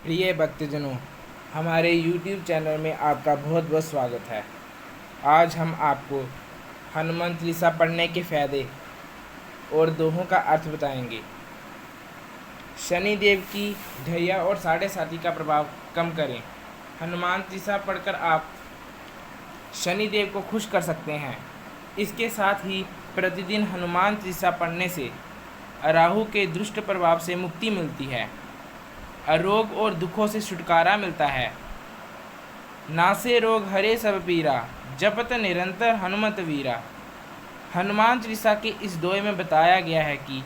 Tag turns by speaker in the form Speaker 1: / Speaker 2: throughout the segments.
Speaker 1: प्रिय भक्तजनों, हमारे YouTube चैनल में आपका बहुत बहुत स्वागत है। आज हम आपको हनुमान चालीसा पढ़ने के फ़ायदे और दोहों का अर्थ बताएंगे। शनिदेव की ढैया और साढ़े साथी का प्रभाव कम करें। हनुमान चालीसा पढ़कर आप शनिदेव को खुश कर सकते हैं। इसके साथ ही प्रतिदिन हनुमान चालीसा पढ़ने से राहु के दुष्ट प्रभाव से मुक्ति मिलती है, रोग और दुखों से छुटकारा मिलता है। नासे रोग हरे सब पीरा, जपत निरंतर हनुमत वीरा। हनुमान चालीसा के इस दोहे में बताया गया है कि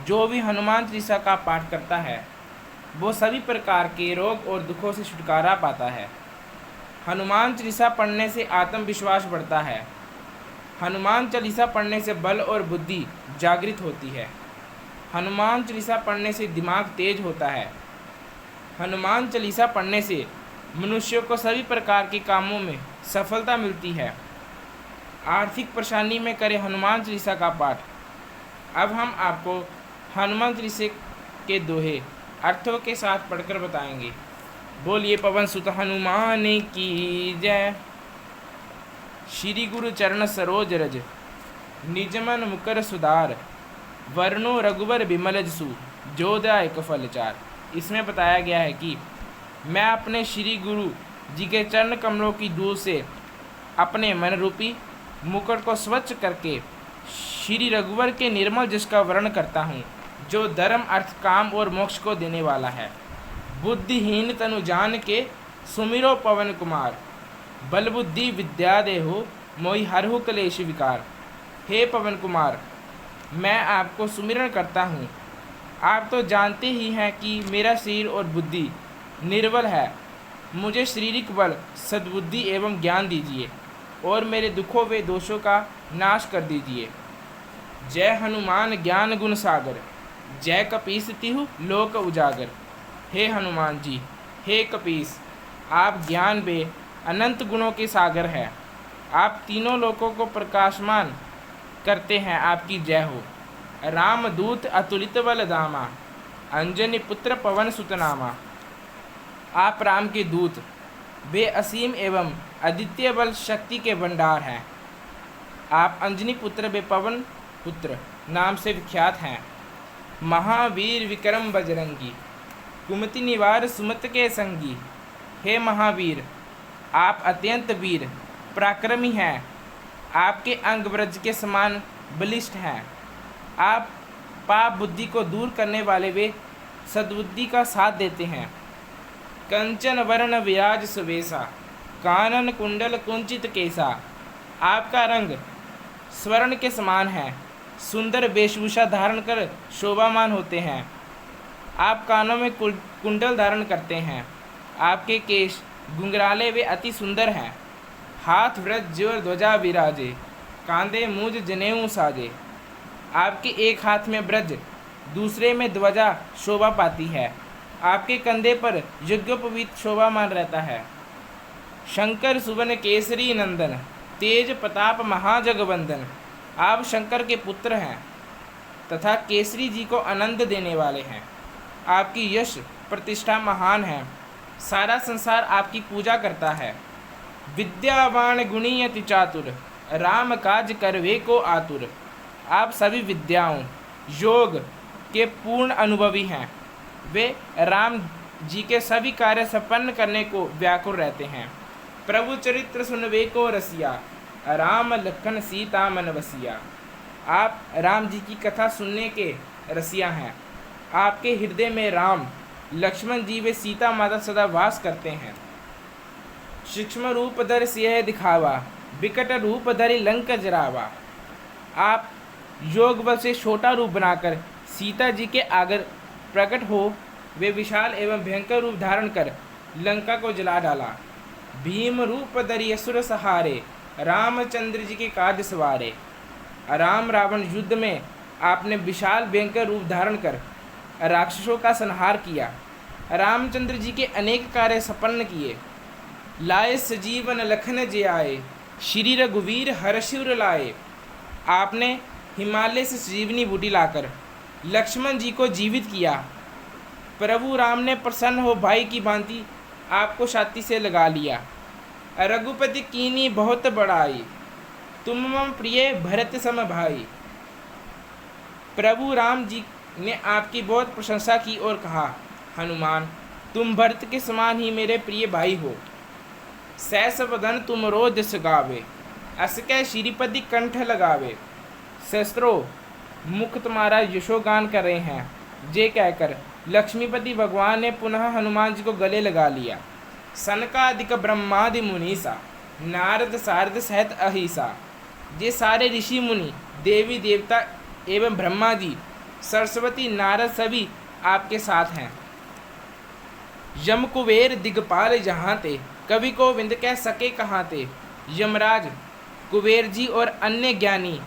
Speaker 1: जो भी हनुमान चालीसा का पाठ करता है वो सभी प्रकार के रोग और दुखों से छुटकारा पाता है। हनुमान चालीसा पढ़ने से आत्मविश्वास बढ़ता है। हनुमान चालीसा पढ़ने से बल और बुद्धि जागृत होती है। हनुमान चालीसा पढ़ने से दिमाग तेज होता है। हनुमान चालीसा पढ़ने से मनुष्यों को सभी प्रकार के कामों में सफलता मिलती है। आर्थिक परेशानी में करें हनुमान चालीसा का पाठ। अब हम आपको हनुमान चालीसा के दोहे अर्थों के साथ पढ़कर बताएंगे। बोलिए पवन सुत हनुमान की जय। श्री गुरु चरण सरोज रज, निजमन मुकर सुधार। वर्णो रघुवर बिमल जसु, जोदायक फल चार। इसमें बताया गया है कि मैं अपने श्री गुरु जी के चरण कमलों की धूल से अपने मन रूपी मुकुट को स्वच्छ करके श्री रघुवर के निर्मल जस का वर्ण करता हूँ, जो धर्म अर्थ काम और मोक्ष को देने वाला है। बुद्धिहीन तनु जान के सुमिरो पवन कुमार, बल बुद्धि विद्या देहो मोहि हरहु कलेश विकार। हे पवन कुमार, मैं आपको सुमिरन करता हूँ। आप तो जानते ही हैं कि मेरा शरीर और बुद्धि निर्बल है। मुझे शारीरिक बल, सद्बुद्धि एवं ज्ञान दीजिए और मेरे दुखों व दोषों का नाश कर दीजिए। जय हनुमान ज्ञान गुण सागर, जय कपीस तिहु लोक उजागर। हे हनुमान जी, हे कपीस, आप ज्ञान व अनंत गुणों के सागर हैं। आप तीनों लोकों को प्रकाशमान करते हैं। आपकी जय हो। रामदूत अतुलित बल दामा, अंजनी पुत्र पवन सुतनामा। आप राम के दूत, वे असीम एवं अद्वितीय बल शक्ति के भंडार हैं। आप अंजनी पुत्र वे पवन पुत्र नाम से विख्यात हैं। महावीर विक्रम बजरंगी, कुमति निवार सुमत के संगी। हे महावीर, आप अत्यंत वीर पराक्रमी हैं। आपके अंग ब्रज के समान बलिष्ठ हैं। आप पाप बुद्धि को दूर करने वाले वे सद्बुद्धि का साथ देते हैं। कंचन वर्ण विराज सुवेशा, कानन कुंडल कुंचित केसा। आपका रंग स्वर्ण के समान है। सुंदर वेशभूषा धारण कर शोभामान होते हैं। आप कानों में कुंडल धारण करते हैं। आपके केश घुंघराले वे अति सुंदर हैं। हाथ व्रज और ध्वजा विराजे, कांधे मूज जनेऊ साजे। आपके एक हाथ में ब्रज, दूसरे में ध्वजा शोभा पाती है। आपके कंधे पर यज्ञोपवीत शोभामान रहता है। शंकर सुवन केसरी नंदन, तेज प्रताप महाजगवंदन। आप शंकर के पुत्र हैं तथा केसरी जी को आनंद देने वाले हैं। आपकी यश प्रतिष्ठा महान है। सारा संसार आपकी पूजा करता है। विद्यावान गुणी अति चातुर, राम काज करवे को आतुर। आप सभी विद्याओं योग के पूर्ण अनुभवी हैं। वे राम जी के सभी कार्य संपन्न करने को व्याकुल रहते हैं। प्रभु चरित्र सुनवे को रसिया, राम लखन सीता मन बसिया। आप राम जी की कथा सुनने के रसिया हैं। आपके हृदय में राम, लक्ष्मण जी व सीता माता सदा वास करते हैं। सूक्ष्म रूप धर सिंह दिखावा, विकट रूप धरि लंक जरावा। आप योग बल से छोटा रूप बनाकर सीता जी के आगे प्रकट हो वे विशाल एवं भयंकर रूप धारण कर लंका को जला डाला। भीम रूप धरि असुर सहारे, रामचंद्र जी के काज सवारे। राम रावण युद्ध में आपने विशाल भयंकर रूप धारण कर राक्षसों का संहार किया। रामचंद्र जी के अनेक कार्य संपन्न किए। लाए सजीवन लखन जे आए, श्री रघुवीर हर्षिर लाए। आपने हिमालय से संजीवनी बूटी लाकर लक्ष्मण जी को जीवित किया। प्रभु राम ने प्रसन्न हो भाई की भांति आपको छाती से लगा लिया। रघुपति कीनी बहुत बड़ाई, तुम मम प्रिय भरत सम भाई। प्रभु राम जी ने आपकी बहुत प्रशंसा की और कहा, हनुमान तुम भरत के समान ही मेरे प्रिय भाई हो। सैस वदन तुम रोज जस गावे, अस कै श्रीपति कंठ लगावे। शस्त्रो मुख तुम्हारा यशोगान कर रहे हैं। जे कहकर लक्ष्मीपति भगवान ने पुनः हनुमान जी को गले लगा लिया। सनकादिक ब्रह्मादि मुनीसा, नारद सारद सहित अहिसा। ये सारे ऋषि मुनि, देवी देवता एवं ब्रह्मा जी, सरस्वती नारद सभी आपके साथ हैं। यम कुबेर दिगपाल जहाँ ते, कवि को विंद कह सके कहाँ ते। यमराज, कुबेर जी और अन्य ज्ञानी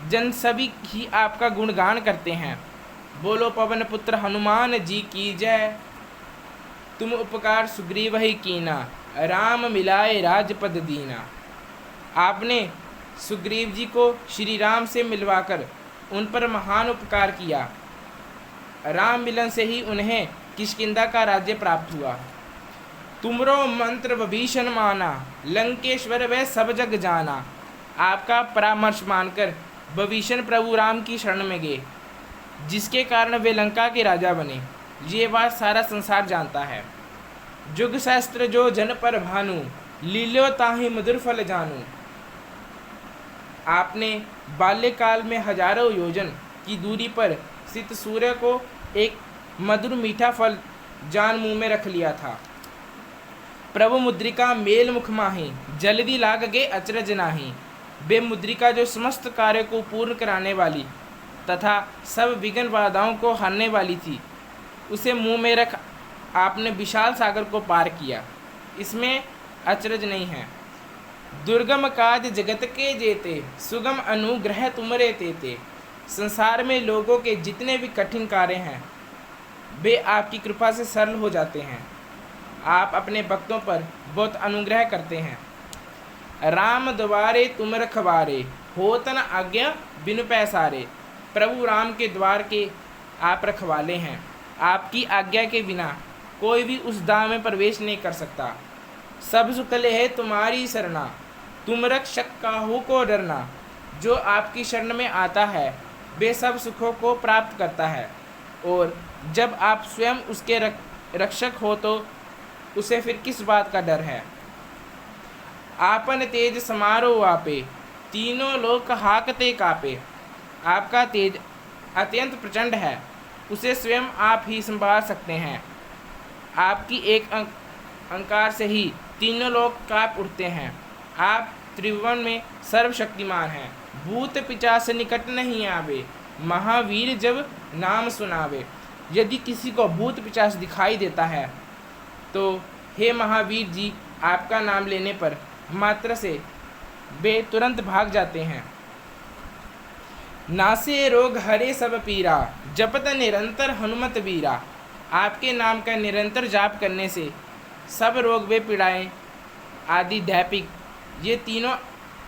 Speaker 1: जन सभी ही आपका गुणगान करते हैं। बोलो पवन पुत्र हनुमान जी की जय। तुम उपकार सुग्रीव ही कीना, राम मिलाए राजपद दीना। आपने सुग्रीव जी को श्री राम से मिलवाकर उन पर महान उपकार किया। राम मिलन से ही उन्हें किष्किंधा का राज्य प्राप्त हुआ। तुमरो मंत्र विभीषण माना, लंकेश्वर वह सब जग जाना। आपका परामर्श मानकर विभीषण प्रभु राम की शरण में गए, जिसके कारण वे लंका के राजा बने। ये बात सारा संसार जानता है। जुग शास्त्र जो जन पर भानु, लीलो ताहि मधुर फल जानू। आपने बाल्यकाल में हजारों योजन की दूरी पर स्थित सूर्य को एक मधुर मीठा फल जान मुंह में रख लिया था। प्रभु मुद्रिका मेल मुख माही, जल्दी लाग गे अचरज नाही। वे मुद्रिका जो समस्त कार्य को पूर्ण कराने वाली तथा सब विघ्न बाधाओं को हरने वाली थी, उसे मुंह में रख आपने विशाल सागर को पार किया। इसमें अचरज नहीं है। दुर्गम काज जगत के जेते, सुगम अनुग्रह तुमरे तेते। संसार में लोगों के जितने भी कठिन कार्य हैं, वे आपकी कृपा से सरल हो जाते हैं। आप अपने भक्तों पर बहुत अनुग्रह करते हैं। राम द्वारे तुम रखवारे, होत न आज्ञा बिनु पैसारे। प्रभु राम के द्वार के आप रखवाले हैं। आपकी आज्ञा के बिना कोई भी उस धाम में प्रवेश नहीं कर सकता। सब सुकले है तुम्हारी शरणा, तुम रक्षक काहू को डरना। जो आपकी शरण में आता है वे सब सुखों को प्राप्त करता है, और जब आप स्वयं उसके रक्षक हो तो उसे फिर किस बात का डर है। आपन तेज समारो आपे, तीनों लोक हाकते कापे। आपका तेज अत्यंत प्रचंड है, उसे स्वयं आप ही संभाल सकते हैं। आपकी एक अंकार से ही तीनों लोग काँप उठते हैं। आप त्रिभुवन में सर्वशक्तिमान हैं। भूत पिशाच निकट नहीं आवे, महावीर जब नाम सुनावे। यदि किसी को भूत पिशाच दिखाई देता है तो हे महावीर जी, आपका नाम लेने पर मात्र से वे तुरंत भाग जाते हैं। नासे रोग हरे सब पीरा, जपत निरंतर हनुमत वीरा। आपके नाम का निरंतर जाप करने से सब रोग वे पीड़ाएँ आदि दैपिक ये तीनों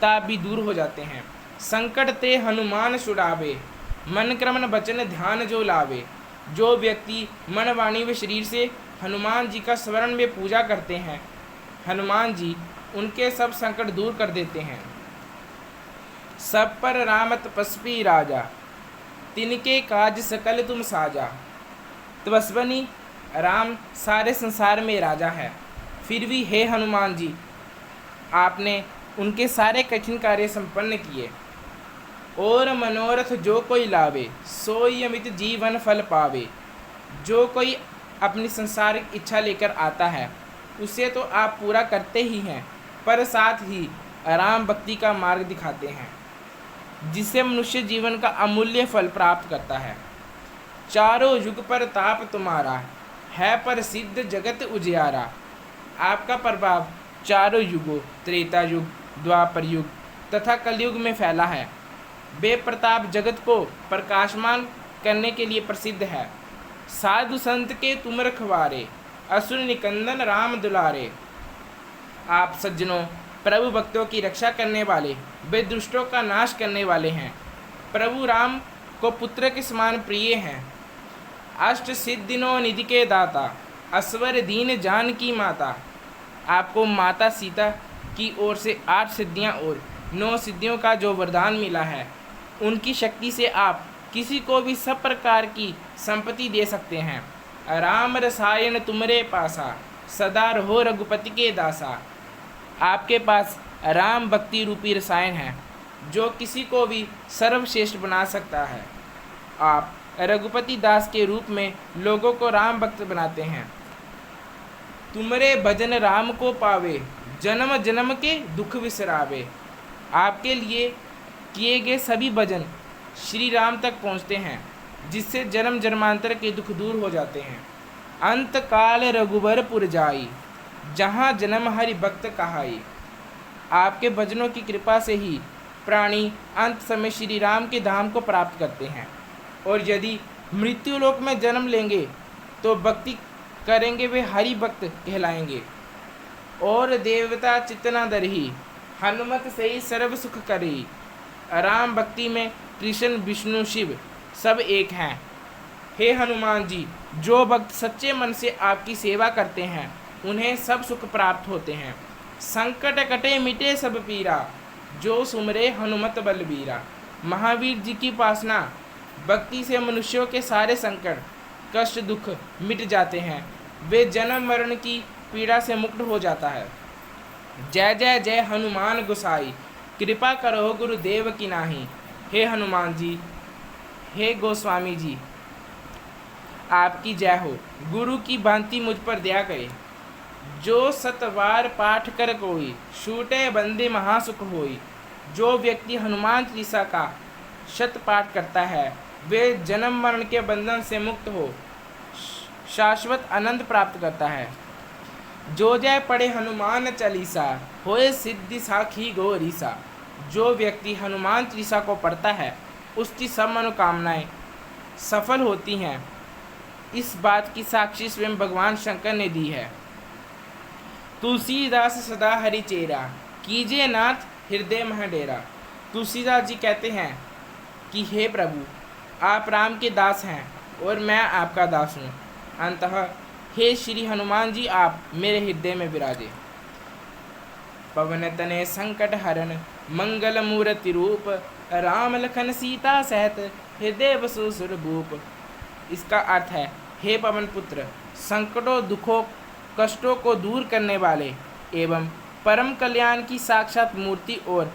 Speaker 1: ताप भी दूर हो जाते हैं। संकट ते हनुमान छुड़ावे, मन क्रमण वचन ध्यान जो लावे। जो व्यक्ति मन वाणी व शरीर से हनुमान जी का स्मरण में पूजा करते हैं, हनुमान जी उनके सब संकट दूर कर देते हैं। सब पर राम तपस्वी राजा, तिनके काज सकल तुम साजा। तपस्वी राम सारे संसार में राजा है, फिर भी हे हनुमान जी, आपने उनके सारे कठिन कार्य संपन्न किए। और मनोरथ जो कोई लावे, सोई अमित जीवन फल पावे। जो कोई अपनी संसारिक इच्छा लेकर आता है उसे तो आप पूरा करते ही हैं, पर साथ ही आराम भक्ति का मार्ग दिखाते हैं, जिससे मनुष्य जीवन का अमूल्य फल प्राप्त करता है। चारों युग पर ताप तुम्हारा, है पर सिद्ध जगत उजियारा। आपका प्रभाव चारों युगों त्रेता युग, द्वापर युग तथा कलयुग में फैला है। वे प्रताप जगत को प्रकाशमान करने के लिए प्रसिद्ध है। साधु संत के तुम रखवारे, असुर निकंदन राम दुलारे। आप सज्जनों प्रभु भक्तों की रक्षा करने वाले, वे दुष्टों का नाश करने वाले हैं। प्रभु राम को पुत्र के समान प्रिय हैं। अष्ट सिद्धिनों निधि के दाता, असवर दीन जानकी माता। आपको माता सीता की ओर से 8 सिद्धियां और 9 सिद्धियों का जो वरदान मिला है, उनकी शक्ति से आप किसी को भी सब प्रकार की संपत्ति दे सकते हैं। राम रसायन तुमरे पासा, सदा रहो रघुपति के दासा। आपके पास राम भक्ति रूपी रसायन है, जो किसी को भी सर्वश्रेष्ठ बना सकता है। आप रघुपति दास के रूप में लोगों को राम भक्त बनाते हैं। तुमरे भजन राम को पावे, जन्म जन्म के दुख विसरावे। आपके लिए किए गए सभी भजन श्री राम तक पहुँचते हैं, जिससे जन्म जन्मांतर के दुख दूर हो जाते हैं। अंत काल रघुबरपुर जाई, जहाँ जन्म हरि भक्त कहाई। आपके भजनों की कृपा से ही प्राणी अंत समय श्री राम के धाम को प्राप्त करते हैं, और यदि मृत्युलोक में जन्म लेंगे तो भक्ति करेंगे वे हरि भक्त कहलाएंगे। और देवता चितना दरही, हनुमत से ही सर्व सुख करी। राम भक्ति में कृष्ण विष्णु शिव सब एक हैं। हे हनुमान जी, जो भक्त सच्चे मन से आपकी सेवा करते हैं, उन्हें सब सुख प्राप्त होते हैं। संकट कटे मिटे सब पीरा, जो सुमरे हनुमत बलबीरा। महावीर जी की उपासना भक्ति से मनुष्यों के सारे संकट कष्ट दुख मिट जाते हैं। वे जन्म मरण की पीड़ा से मुक्त हो जाता है। जय जय जय हनुमान गोसाई, कृपा करो गुरुदेव की नाही। हे हनुमान जी, हे गोस्वामी जी, आपकी जय हो। गुरु की भांति मुझ पर दया करे। जो सतवार पाठ कर कोई, छूटे बंदे महासुख होई। जो व्यक्ति हनुमान चालीसा का शत पाठ करता है, वे जन्म मरण के बंधन से मुक्त हो शाश्वत आनंद प्राप्त करता है। जो जय पढ़े हनुमान चालीसा, होए सिद्धि साखी गौरीसा। जो व्यक्ति हनुमान चालीसा को पढ़ता है, उसकी सब मनोकामनाएं सफल होती हैं। इस बात की साक्षी स्वयं भगवान शंकर ने दी है। तुलसीदास सदा हरि चेरा, कीजिए नाथ हृदय मह डेरा। तुलसीदास जी कहते हैं कि हे प्रभु, आप राम के दास हैं और मैं आपका दास हूँ। अंतः हे श्री हनुमान जी, आप मेरे हृदय में विराजे। पवन तने संकट हरन, मंगल मूर्ति रूप। राम लखन सीता सहित, हृदय बसु सुरभूप। इसका अर्थ है, हे पवन पुत्र, संकटों दुखों कष्टों को दूर करने वाले एवं परम कल्याण की साक्षात मूर्ति, और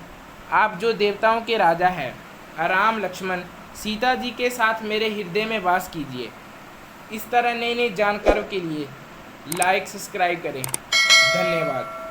Speaker 1: आप जो देवताओं के राजा हैं, राम लक्ष्मण सीता जी के साथ मेरे हृदय में वास कीजिए। इस तरह नई नई जानकारियों के लिए लाइक सब्सक्राइब करें। धन्यवाद।